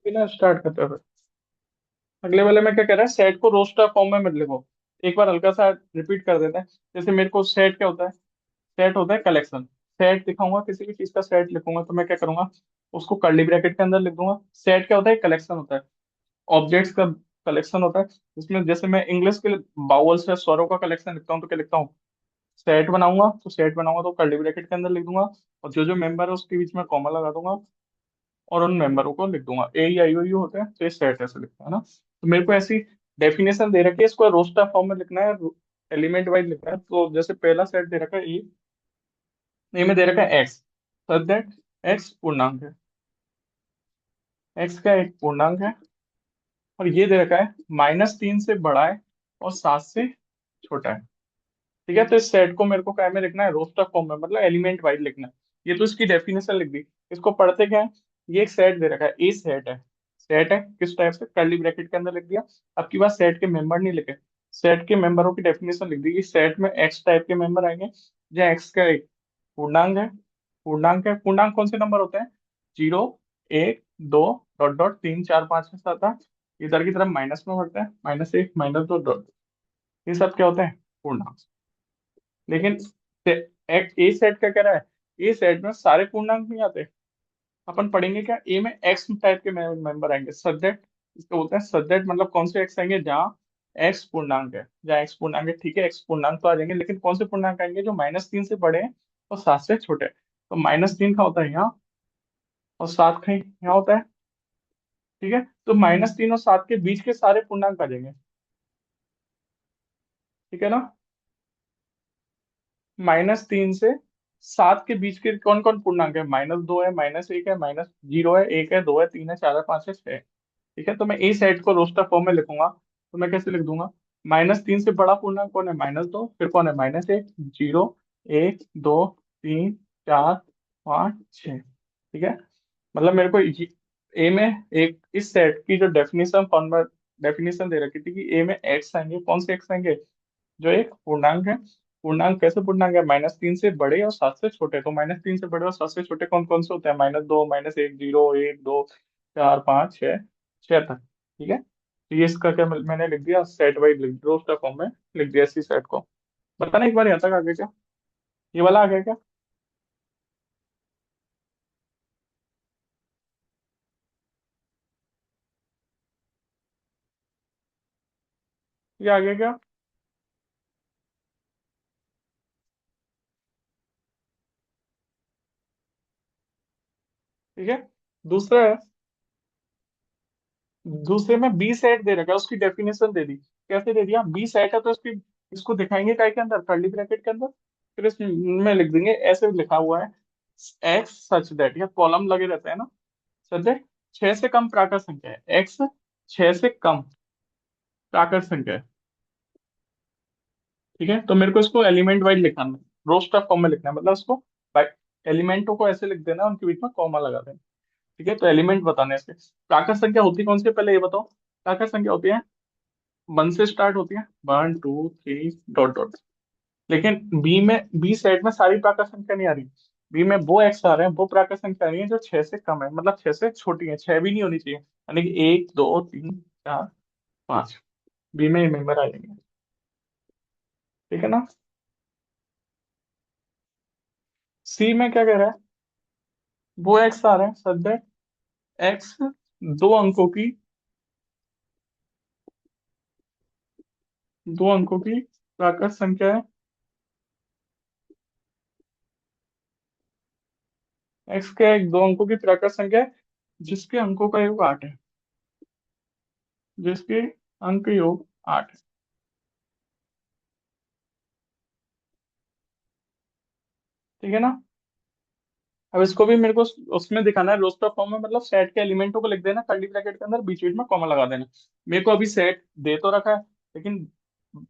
बिना स्टार्ट करते हुए अगले वाले में क्या कह रहा है, सेट को रोस्टर फॉर्म में मत लिखो। एक बार हल्का सा रिपीट कर देते हैं। जैसे मेरे को सेट क्या होता है, सेट होता है कलेक्शन। सेट दिखाऊंगा, किसी भी चीज का सेट लिखूंगा तो मैं क्या करूंगा, उसको कर्ली ब्रैकेट के अंदर लिख दूंगा। सेट क्या होता है, कलेक्शन होता है, ऑब्जेक्ट्स का कलेक्शन होता है। जिसमें जैसे मैं इंग्लिश के बाउल्स या स्वरों का कलेक्शन लिखता हूँ तो क्या लिखता हूँ, सेट बनाऊंगा। तो सेट बनाऊंगा तो कर्ली ब्रैकेट के अंदर लिख दूंगा, और जो जो मेंबर है उसके बीच में कॉमा लगा दूंगा, और उन मेंबरों को लिख दूंगा। ए आई ओ यू होते हैं तो ये सेट ऐसे लिखता है ना। तो मेरे को ऐसी डेफिनेशन दे रखी है, इसको रोस्टर फॉर्म में लिखना है, एलिमेंट वाइज लिखना है। तो जैसे पहला सेट दे रखा है ए में दे रखा है एक्स, सच दैट एक्स पूर्णांक है। एक्स का एक पूर्णांक है। और ये दे रखा है -3 से बड़ा है और 7 से छोटा है। ठीक है, तो इस सेट को मेरे को क्या में लिखना है, रोस्टर फॉर्म में, मतलब एलिमेंट वाइज लिखना है। ये तो इसकी डेफिनेशन लिख दी। इसको पढ़ते क्या है, ये एक सेट दे रखा है, ए सेट है। सेट है किस टाइप से, कर्ली ब्रैकेट के अंदर लिख दिया। अब की बात सेट के मेंबर नहीं लिखे, सेट के मेंबरों की डेफिनेशन लिख दी कि सेट में एक्स टाइप के मेंबर आएंगे, जहाँ एक्स का एक पूर्णांक है। पूर्णांक है, पूर्णांक कौन से नंबर होते हैं, 0, 1, 2, डॉट डॉट 3, 4, 5, 6, 7, 8। इधर की तरफ माइनस में बढ़ते हैं, -1, -2, डॉट। ये सब क्या होते हैं, पूर्णांक। लेकिन ए सेट का कह रहा है, ए सेट में सारे पूर्णांक नहीं आते। अपन पढ़ेंगे क्या, ए में एक्स टाइप के मेंबर आएंगे, सब्जेक्ट। इसको बोलते हैं सब्जेक्ट, मतलब कौन से एक्स आएंगे, जहाँ एक्स पूर्णांक है। जहाँ एक्स पूर्णांक है, ठीक है, एक्स पूर्णांक तो आ जाएंगे, लेकिन कौन से पूर्णांक आएंगे, जो -3 से बड़े हैं और 7 से छोटे हैं। तो -3 का होता है यहाँ, और 7 का यहाँ होता है। ठीक है, तो -3 और 7 के बीच के सारे पूर्णांक आ जाएंगे। ठीक है ना, -3 से 7 के बीच के कौन कौन पूर्णांक है, -2 है, -1 है, -0 है, 1 है, 2 है, 3 है, 4 है, 5 है, 6 है। ठीक है, तो मैं ए सेट को रोस्टर फॉर्म में लिखूंगा तो मैं कैसे लिख दूंगा, -3 से बड़ा पूर्णांक कौन है, -2, फिर कौन है, -1, 0, 1, 2, 3, 4, 5, 6। ठीक है, मतलब मेरे को ए में एक इस सेट की जो डेफिनेशन फॉर्म, डेफिनेशन दे रखी थी कि ए में एक्स आएंगे, कौन से एक्स आएंगे, जो एक पूर्णांक है। पूर्णांक कैसे पूर्णांक है, -3 से बड़े और 7 से छोटे। तो -3 से बड़े और 7 से छोटे कौन कौन से होते हैं, -2, -1, 0, 1, 2, 4, 5, 6, 6 तक। ठीक है, तो ये इसका क्या मैंने लिख दिया, सेट वाइज लिख दिया, रोस्टर फॉर्म में लिख दिया इसी सेट को। बताना एक बार यहाँ तक आ गया क्या, ये वाला आ गया क्या, ये आ गया क्या। ठीक है, दूसरा है, दूसरे में बी सेट दे रखा है, उसकी डेफिनेशन दे दी। कैसे दे दिया, बी सेट है तो इसकी, इसको दिखाएंगे काय के अंदर, कर्ली ब्रैकेट के अंदर। फिर इसमें लिख देंगे, ऐसे लिखा हुआ है, एक्स सच दैट, या कॉलम लगे रहते हैं ना, सच दैट 6 से कम प्राकृत संख्या है, एक्स 6 से कम प्राकृत संख्या है। ठीक है, तो मेरे को इसको एलिमेंट वाइज लिखना है, रोस्टर फॉर्म में लिखना है, मतलब इसको एलिमेंटों को ऐसे लिख देना, उनके बीच में कॉमा लगा देना। ठीक है, तो एलिमेंट बताने इसके, प्राकृत संख्या होती कौन सी है, पहले ये बताओ। प्राकृत संख्या होती है 1 से स्टार्ट होती है, 1, 2, 3, डॉट डॉट। लेकिन बी में, बी सेट में सारी प्राकृत संख्या नहीं आ रही। बी में वो एक्स आ रहे हैं, वो प्राकृत संख्या आ रही है जो 6 से कम है, मतलब 6 से छोटी है, 6 भी नहीं होनी चाहिए, यानी कि 1, 2, 3, 4, 5। बी में ये मेंबर आ जाएंगे। ठीक है ना, सी में क्या कह रहा है, वो एक्स आ रहे हैं, सब्जेक्ट एक्स दो अंकों की, दो अंकों की प्राकृत संख्या है। एक्स का एक दो अंकों की प्राकृत संख्या है, जिसके अंकों का योग 8 है, जिसके अंक योग 8 है। ठीक है ना, अब इसको भी मेरे को उसमें दिखाना है, रोस्टर फॉर्म में, मतलब सेट के एलिमेंटों को लिख देना कर्ली ब्रैकेट के अंदर, बीच बीच में कॉमा लगा देना। मेरे को अभी सेट दे तो रखा है, लेकिन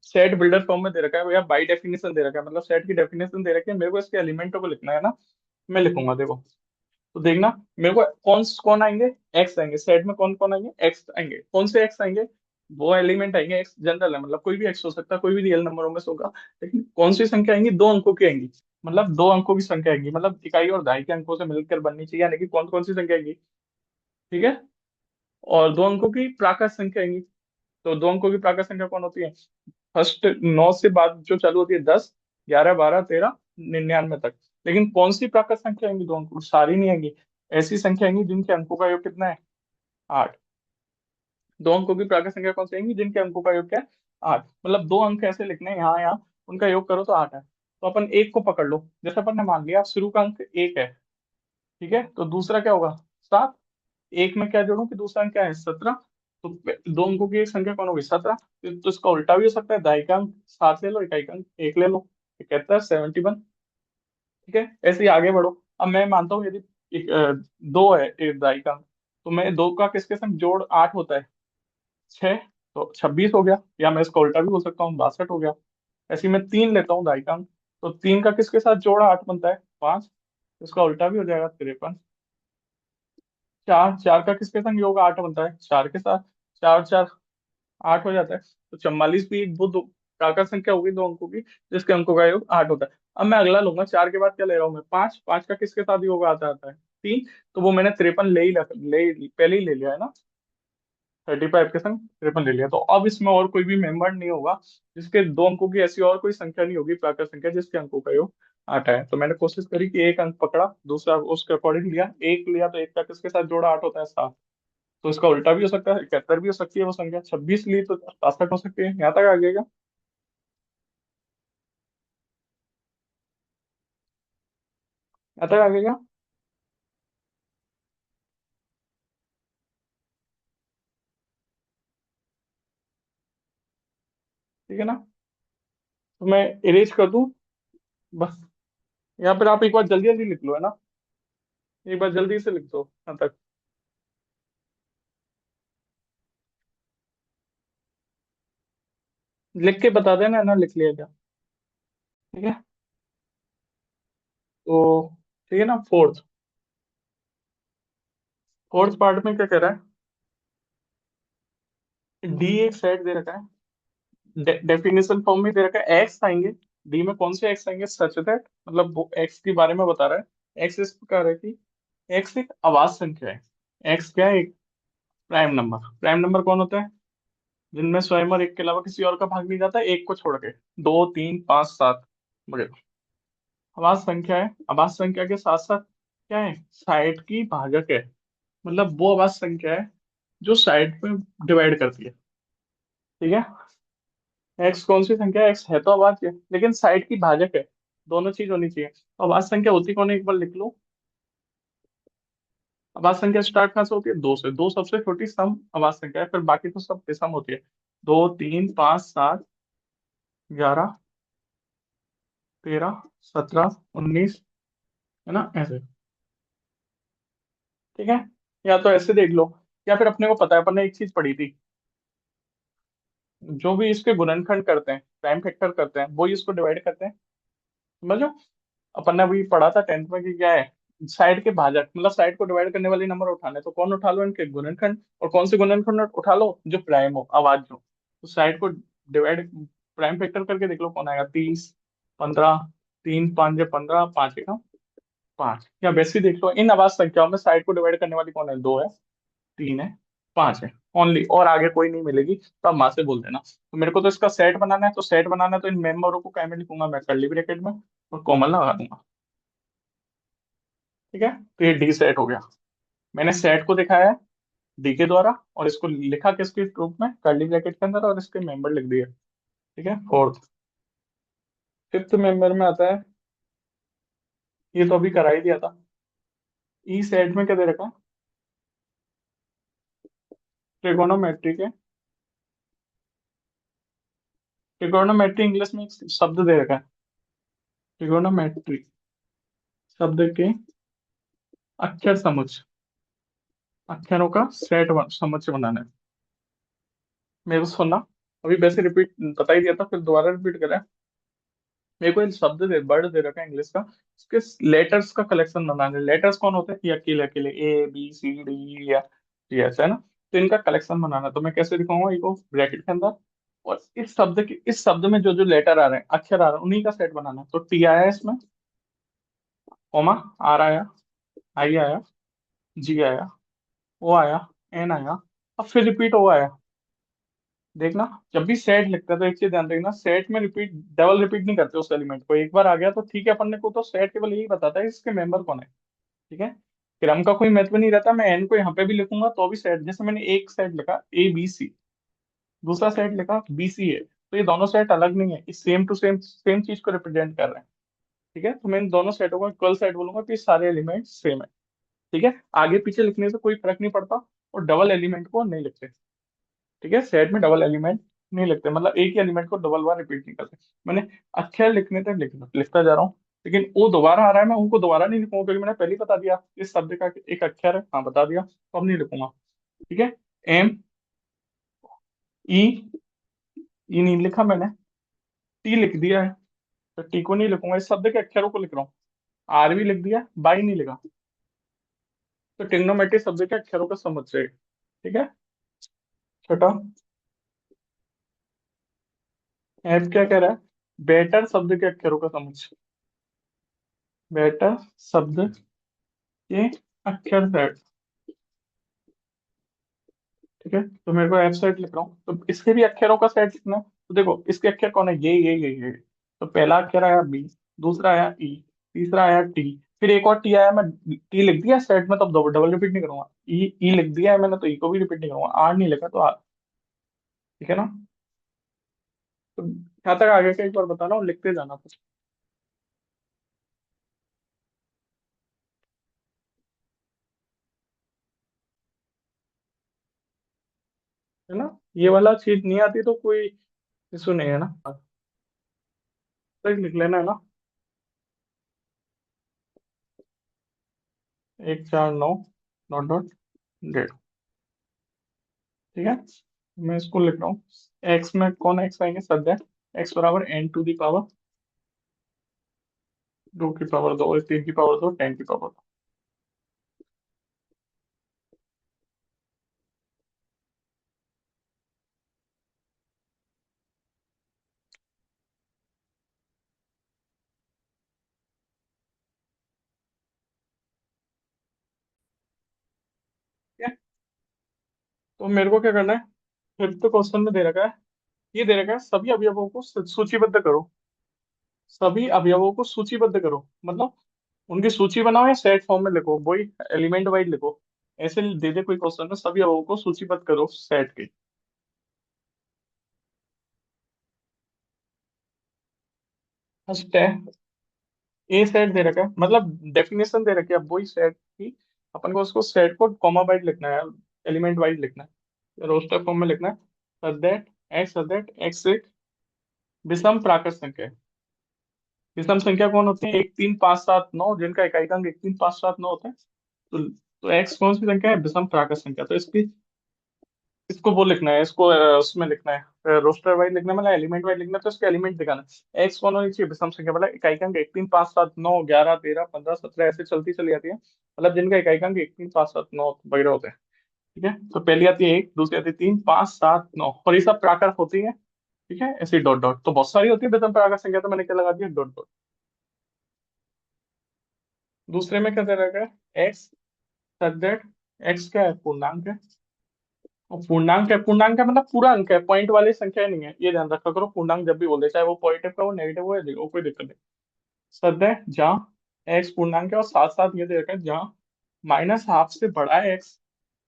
सेट बिल्डर फॉर्म में दे रखा है, या बाई डेफिनेशन दे रखा है, मतलब सेट की डेफिनेशन दे रखी है, मेरे को इसके एलिमेंटों को लिखना है ना। मैं लिखूंगा, देखो। तो देखना, मेरे को कौन कौन आएंगे, एक्स आएंगे सेट में, कौन कौन आएंगे, एक्स आएंगे, कौन से एक्स आएंगे, वो एलिमेंट आएंगे, एक्स जनरल है, मतलब कोई भी एक्स हो सकता है, कोई भी रियल नंबरों में से होगा। लेकिन कौन सी संख्या आएंगी, दो अंकों की आएंगी, मतलब दो अंकों की संख्या आएंगी, मतलब इकाई और दहाई के अंकों से मिलकर बननी चाहिए, यानी कि कौन कौन सी संख्या आएंगी। ठीक है, और दो अंकों की प्राकृत संख्या आएंगी। तो दो अंकों की प्राकृत संख्या कौन होती है? फर्स्ट 9 से बाद जो चालू होती है, 10, 11, 12, 13, 99 तक। लेकिन कौन सी प्राकृत संख्या आएंगी दो अंकों की? सारी नहीं आएंगी। ऐसी संख्या आएंगी जिनके अंकों का योग कितना है? 8। दो अंकों की प्राकृत संख्या कौन सी आएंगी जिनके अंकों का योग क्या है? 8। मतलब दो अंक ऐसे लिखने हैं यहाँ यहाँ, उनका योग करो तो 8 है। तो अपन एक को पकड़ लो, जैसे अपन ने मान लिया शुरू का अंक एक है, ठीक है, तो दूसरा क्या होगा? 7। एक में क्या जोड़ूं कि दूसरा अंक क्या है? 17। तो दो अंकों की एक संख्या कौन होगी? 17। तो इसका उल्टा भी हो सकता है, दाई का अंक 7 ले लो, इकाई का अंक एक ले लो, ये कहता है 71। ठीक है, ऐसे ही आगे बढ़ो। अब मैं मानता हूँ यदि दो है एक दाई का अंक, तो मैं दो का किसके संग जोड़ 8 होता है? 6। तो 26 हो गया, या मैं इसका उल्टा भी बोल सकता हूँ, 62 हो गया। ऐसे ही मैं 3 लेता हूँ दाई का अंक, तो 3 का किसके साथ जोड़ा 8 बनता है? 5। इसका उल्टा भी हो जाएगा, 53। चार, चार का किसके संग योग 8 बनता है? 4 के साथ। 4 4 8 हो जाता है। तो 44 भी वो दो प्राकृत संख्या होगी दो अंकों की जिसके अंकों का योग 8 होता है। अब मैं अगला लूंगा, 4 के बाद क्या ले रहा हूँ मैं? 5। 5 का किसके साथ योग आता आता है? 3। तो वो मैंने 53 ले ही पहले ही ले लिया है ना, 35 के संग 53 ले लिया। तो अब इसमें और कोई भी मेंबर नहीं होगा जिसके दो अंकों की ऐसी और कोई संख्या नहीं होगी प्राकृत संख्या जिसके अंकों का योग 8 है। तो मैंने कोशिश करी कि एक अंक पकड़ा, दूसरा उसके अकॉर्डिंग लिया, एक लिया तो एक का किसके साथ जोड़ा 8 होता है? 7। तो इसका उल्टा भी हो सकता है, 71 भी हो सकती है वो संख्या। 26 ली तो 66 हो सकती है। यहाँ तक आ गएगा? यहाँ तक आ गएगा? ठीक है ना? तो मैं इरेज कर दूं बस। यहाँ पर आप एक बार जल्दी जल्दी लिख लो, है ना? एक बार जल्दी से लिख दो यहाँ तक। लिख के बता देना, है ना, लिख लिया क्या? ठीक है। तो ठीक है ना, फोर्थ। फोर्थ पार्ट में क्या कह रहा है? डी एक सेट दे रखा है, डेफिनेशन फॉर्म में दे रखा है, एक्स आएंगे। डी में कौन से एक्स आएंगे? सच दैट, मतलब वो एक्स के बारे में बता रहा है। एक्स इस प्रकार है कि एक्स एक अवाज संख्या है। एक्स क्या है? एक प्राइम नंबर। प्राइम नंबर कौन होता है? जिनमें स्वयं और एक के अलावा किसी और का भाग नहीं जाता, एक को छोड़ के। 2, 3, 5, 7 वगैरह अवाज संख्या है। अवाज संख्या के साथ साथ क्या है? साइड की भाजक है। मतलब वो अवाज संख्या है जो साइड में डिवाइड करती है। ठीक है। एक्स कौन सी संख्या है? एक्स है तो आवाज है, लेकिन साइड की भाजक है। दोनों चीज होनी चाहिए। तो आवाज संख्या होती कौन है, एक बार लिख लो। आवाज संख्या स्टार्ट कहाँ से होती है? दो से। दो सबसे छोटी सम आवाज संख्या है, फिर बाकी तो सब विषम होती है। 2, 3, 5, 7, 11, 13, 17, 19, है ना, ऐसे। ठीक है। या तो ऐसे देख लो, या फिर अपने को पता है, अपन ने एक चीज पढ़ी थी, जो भी इसके गुणनखंड करते हैं, प्राइम फैक्टर करते हैं, वो ही इसको डिवाइड करते हैं। समझो, अपन ने अभी पढ़ा था 10th में कि क्या है? साइड के भाजक, मतलब साइड को डिवाइड करने वाले नंबर उठाने, तो कौन उठा लो? इनके गुणनखंड। और कौन से गुणनखंड उठा लो? जो प्राइम हो, आवाज जो। तो साइड को डिवाइड प्राइम फैक्टर करके देख लो कौन आएगा। 30, 15, 3 5 15, 5 एक 5। या वैसे ही देख लो, इन आवाज संख्याओं में साइड को डिवाइड करने वाली कौन है? 2 है, 3 है, 5 है, ओनली। और आगे कोई नहीं मिलेगी तो आप माँ से बोल देना। तो मेरे को तो इसका सेट बनाना है, तो सेट बनाना है तो इन मेंबरों को क्या में लिखूंगा मैं? कर्ली ब्रैकेट में, और कॉमन लगा दूंगा। ठीक है, तो ये डी सेट हो गया। मैंने सेट को दिखाया है डी के द्वारा, और इसको लिखा किसके रूप में? कर्ली ब्रैकेट के अंदर, और इसके मेंबर लिख दिए। ठीक है, फोर्थ। फिफ्थ मेंबर में आता है, ये तो अभी करा ही दिया था। ई सेट में क्या दे रखा है? ट्रिगोनोमेट्री के। ट्रिगोनोमेट्री इंग्लिश में एक शब्द दे रखा है, ट्रिगोनोमेट्री शब्द के अक्षर समुच्चय, अक्षरों का सेट समुच्चय बनाना है। मेरे को सुनना, अभी वैसे रिपीट बता ही दिया था, फिर दोबारा रिपीट करें। मेरे को एक शब्द दे, वर्ड दे रखा है इंग्लिश का, उसके लेटर्स का कलेक्शन बनाना है। लेटर्स कौन होते हैं? ये अकेले अकेले ए बी सी डी या टी एस, है ना? तो इनका कलेक्शन बनाना है। तो मैं कैसे दिखाऊंगा? इको ब्रैकेट के अंदर, और इस शब्द में जो जो लेटर आ रहे हैं, अक्षर आ रहे हैं, उन्हीं का सेट बनाना है। तो टी आया है इसमें, कोमा, आर आया, आई आया, जी आया, ओ आया, एन आया, अब फिर रिपीट हुआ है। देखना, जब भी सेट लिखते हैं तो एक चीज ध्यान रखना, सेट में रिपीट, डबल रिपीट नहीं करते उस एलिमेंट को। एक बार आ गया तो ठीक है, अपन ने को तो सेट केवल यही बताता है इसके मेंबर कौन है। ठीक है, क्रम का कोई महत्व नहीं रहता। मैं एन को यहाँ पे भी लिखूंगा तो भी सेट, जैसे मैंने एक सेट लिखा ए बी सी, दूसरा सेट लिखा बी सी ए, तो ये दोनों सेट अलग नहीं है, ये सेम टू सेम सेम चीज को रिप्रेजेंट कर रहे हैं। ठीक है, तो मैं इन दोनों सेटों को इक्वल सेट बोलूंगा कि ये सारे एलिमेंट सेम है। ठीक है, आगे पीछे लिखने से कोई फर्क नहीं पड़ता, और डबल एलिमेंट को नहीं लिखते। ठीक है, सेट में डबल एलिमेंट नहीं लिखते, मतलब एक ही एलिमेंट को डबल बार रिपीट नहीं करते। मैंने अक्षर लिखने तक लिखता जा रहा हूँ, लेकिन वो दोबारा आ रहा है, मैं उनको दोबारा नहीं लिखूंगा क्योंकि मैंने पहले ही बता दिया इस शब्द का एक अक्षर है, हाँ बता दिया, तो अब नहीं लिखूंगा। ठीक है, एम, ई, ई नहीं लिखा मैंने, टी लिख दिया है, तो टी को नहीं लिखूंगा, इस शब्द के अक्षरों को लिख रहा हूँ। आर भी लिख दिया, बाई नहीं लिखा, तो ट्रिग्नोमेट्री शब्द के अक्षरों का समुच्चय। ठीक है, छठा, एफ क्या कह रहा है, बेटर शब्द के अक्षरों का समुच्चय। बेटर शब्द के अक्षर सेट। ठीक है, तो मेरे को एफ सेट लिख रहा हूँ, तो इसके भी अक्षरों का सेट लिखना है। तो देखो इसके अक्षर कौन है, ये। तो पहला अक्षर आया बी, दूसरा आया ई, तीसरा आया टी, फिर एक और टी आया, मैं टी लिख दिया सेट में, तो अब डबल रिपीट नहीं करूंगा। ई लिख दिया है मैंने, तो ई को भी रिपीट नहीं करूंगा। आर नहीं लिखा तो आर। ठीक है ना, तो यहाँ तक आगे का एक बार बता रहा हूँ, लिखते जाना कुछ। है ना, ये वाला चीज नहीं आती तो कोई इशू नहीं है ना, तो लिख लेना है ना। 149 डॉट डॉट डेढ़। ठीक है, मैं इसको लिख रहा हूँ। एक्स में कौन एक्स आएंगे, सध्या एक्स बराबर एन टू दी पावर 2 की पावर 2, 3 की पावर 2, 10 की पावर 2। ठीक है, तो मेरे को क्या करना है, फिफ्थ क्वेश्चन में दे रखा है, ये दे रखा है सभी अवयवों को सूचीबद्ध करो। सभी अवयवों को सूचीबद्ध करो मतलब उनकी सूची बनाओ या सेट फॉर्म में लिखो, वही एलिमेंट वाइज लिखो। ऐसे दे दे कोई क्वेश्चन में सभी अवयवों को सूचीबद्ध करो सेट के। फर्स्ट है, ए सेट दे रखा है, मतलब डेफिनेशन दे रखी है, अब वही सेट की अपन को उसको सेट को कॉमा वाइज लिखना है, एलिमेंट वाइज लिखना है, रोस्टर फॉर्म में लिखना है। सच दैट एक्स एक विषम प्राकृत संख्या है। विषम संख्या कौन होती है, 1 3 5 7 9, जिनका इकाई अंक 1 3 5 7 9 होता है। तो एक्स कौन सी संख्या है, विषम प्राकृत संख्या। तो इसकी, इसको वो लिखना है, इसको उसमें लिखना है, रोस्टर वाइज लिखना है, मतलब एलिमेंट वाइज लिखना है, तो इसके एलिमेंट दिखाना है। एक्स कौन होनी चाहिए, विषम संख्या, मतलब इकाई अंक 1 3 5 7 9 11 13 15 17 ऐसे चलती चली जाती है, मतलब जिनका इकाई अंक 1 3 5 7 9 वगैरह होते हैं। ठीक है, तो पहली आती है एक, दूसरी आती है 3 5 7 9, और ये सब प्राकृत होती है। ठीक है, ऐसे डॉट डॉट तो बहुत सारी होती है विषम प्राकृत संख्या, तो मैंने क्या लगा दिया, डॉट डॉट। दूसरे में क्या दे रखा है, एक्स सच दैट एक्स क्या है, पूर्णांक है। और पूर्णांक है मतलब पूरा अंक है, पॉइंट वाली संख्या नहीं है, ये ध्यान रखा करो। पूर्णांक जब भी बोलते, चाहे वो पॉजिटिव का हो, नेगेटिव हो, या जीरो, कोई दिक्कत नहीं। सद है जहाँ एक्स पूर्णांक है, और साथ साथ ये दे रखा है जहाँ माइनस हाफ से बड़ा है एक्स,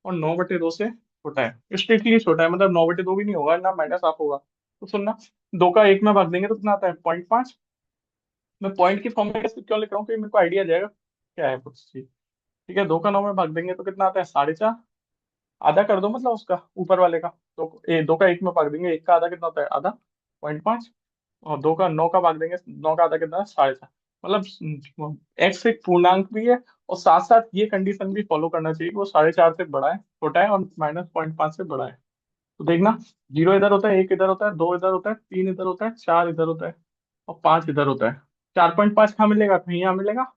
और 9/2 से छोटा है, स्ट्रिक्टली छोटा है, मतलब 9/2 भी नहीं होगा ना माइनस हाफ होगा। तो सुनना, 2 का 1 में भाग देंगे तो कितना आता है, 0.5। मैं पॉइंट की फॉर्म में कैसे क्यों लिख रहा हूँ कि मेरे को आइडिया जाएगा क्या है कुछ चीज। ठीक है, 2 का 9 में भाग देंगे तो कितना आता है, 4.5। आधा कर दो मतलब उसका, ऊपर वाले का। तो 2 का 1 में भाग देंगे, 1 का आधा कितना होता है, आधा, 0.5। और 2 का 9 का भाग देंगे, 9 का आधा कितना है, 4.5। मतलब एक्स एक पूर्णांक भी है, और साथ साथ ये कंडीशन भी फॉलो करना चाहिए कि वो 4.5 से बड़ा है, छोटा है, और -0.5 से बड़ा है। तो देखना, जीरो इधर होता है, एक इधर होता है, दो इधर होता है, तीन इधर होता है, चार इधर होता है, और पांच इधर होता है। 4.5 कहाँ मिलेगा, कहीं यहाँ मिलेगा।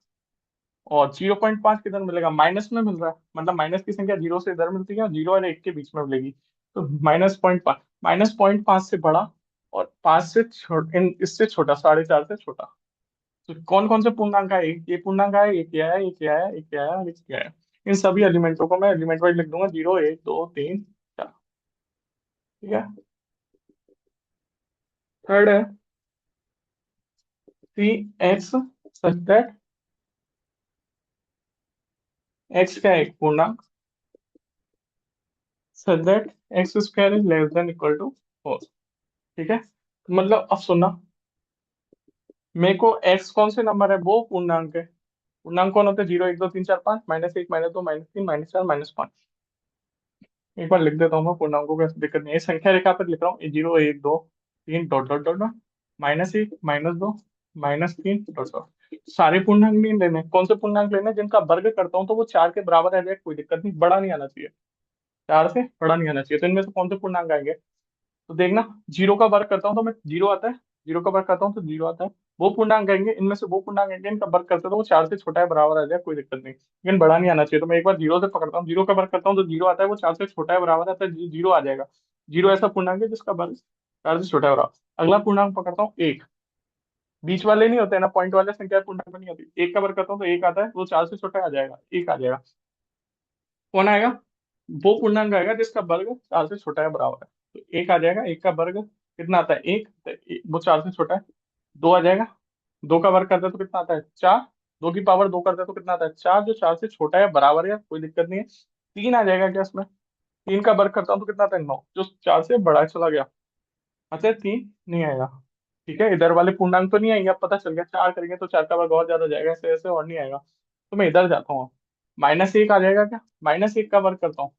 और 0.5 किधर मिलेगा, माइनस में मिल रहा है, मतलब माइनस की संख्या जीरो से इधर मिलती है, और जीरो और एक के बीच में मिलेगी। तो -0.5, -0.5 से बड़ा, और 5 से इससे छोटा, 4.5 से छोटा। तो कौन कौन से पूर्णांक है, ये पूर्णांक है, ये क्या है, ये क्या है, ये क्या है, ये क्या है। इन सभी एलिमेंटों को मैं एलिमेंट वाइज लिख दूंगा, 0 1 2 3 ठीक है। थर्ड है C X such that X का एक पूर्णांक such that X square is less than equal to 4। ठीक है, तो मतलब अब सुनना, मेरे को एक्स कौन से नंबर है, वो पूर्णांक है। पूर्णांक कौन होते हैं, 0 1 2 3 4 5, -1 -2 -3 -4 -5। एक बार लिख देता हूँ मैं पूर्णांकों का, दिक्कत नहीं है, संख्या रेखा पर लिख रहा हूँ, 0 1 2 3 dot dot dot dot, -1 -2 -3 dot dot. सारे पूर्णांक नहीं लेने, कौन से पूर्णांक लेने, जिनका वर्ग करता हूँ तो वो 4 के बराबर आ जाए, कोई दिक्कत नहीं, बड़ा नहीं आना चाहिए, 4 से बड़ा नहीं आना चाहिए। तो इनमें से कौन से पूर्णांक आएंगे, तो देखना, जीरो का वर्ग करता हूँ तो मैं जीरो आता है, जीरो का वर्ग करता हूँ तो जीरो आता है। वो पूर्णांक आएंगे, इनमें से वो पूर्णांक आएंगे इनका वर्ग करते हैं तो वो 4 से छोटा है बराबर आ जाए, कोई दिक्कत नहीं, लेकिन बड़ा नहीं आना चाहिए। तो मैं एक बार जीरो से पकड़ता हूँ, जीरो का वर्ग करता हूँ तो जीरो आता है, वो 4 से छोटा है बराबर आता है, जीरो आ जाएगा। जीरो ऐसा पूर्णांक है जिसका वर्ग 4 से छोटा है बराबर। अगला पूर्णांक पकड़ता हूँ एक, बीच वाले नहीं होते ना, पॉइंट वाले संख्या पूर्णांक में नहीं होती, एक का वर्ग करता हूँ तो एक आता है, वो 4 से छोटा आ जाएगा, एक आ जाएगा। कौन आएगा, वो पूर्णांक आएगा जिसका वर्ग 4 से छोटा है बराबर है। तो एक आ जाएगा, एक का वर्ग कितना आता है, एक, तो वो 4 से छोटा है। दो आ जाएगा, दो का वर्ग करते हैं तो कितना आता है, चार। दो की पावर दो करते हैं तो कितना आता है, चार, जो 4 से छोटा है बराबर है, कोई दिक्कत नहीं है। तीन आ जाएगा क्या इसमें, तीन का वर्ग करता हूँ तो कितना आता है, 9, जो 4 से बड़ा चला गया। अच्छा, तीन नहीं आएगा। ठीक है, इधर वाले पूर्णांक तो नहीं आएंगे, अब पता चल गया, चार करेंगे तो 4 का वर्ग और ज्यादा हो जाएगा, ऐसे ऐसे और नहीं आएगा। तो मैं इधर जाता हूँ, -1 आ जाएगा क्या, -1 का वर्ग करता हूँ,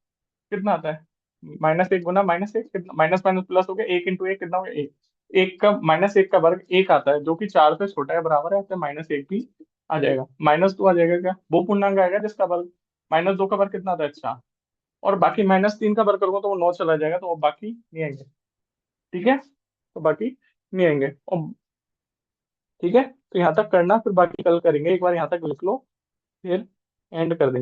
कितना आता है, -1 गुना -1 कितना, माइनस माइनस प्लस हो गया, 1 × 1 कितना हो गया, एक। एक का -1 का वर्ग एक आता है, जो कि 4 से छोटा है बराबर है, तो -1 भी आ जाएगा। -2 आ जाएगा क्या, वो पूर्णांक आएगा जिसका वर्ग, -2 का वर्ग कितना आता है, 4। और बाकी -3 का वर्ग करूंगा तो वो 9 चला जाएगा, तो वो बाकी नहीं आएंगे। ठीक है, तो बाकी नहीं आएंगे। और ठीक है, तो यहाँ तक करना, फिर बाकी कल करेंगे, एक बार यहाँ तक लिख लो, फिर एंड कर देंगे।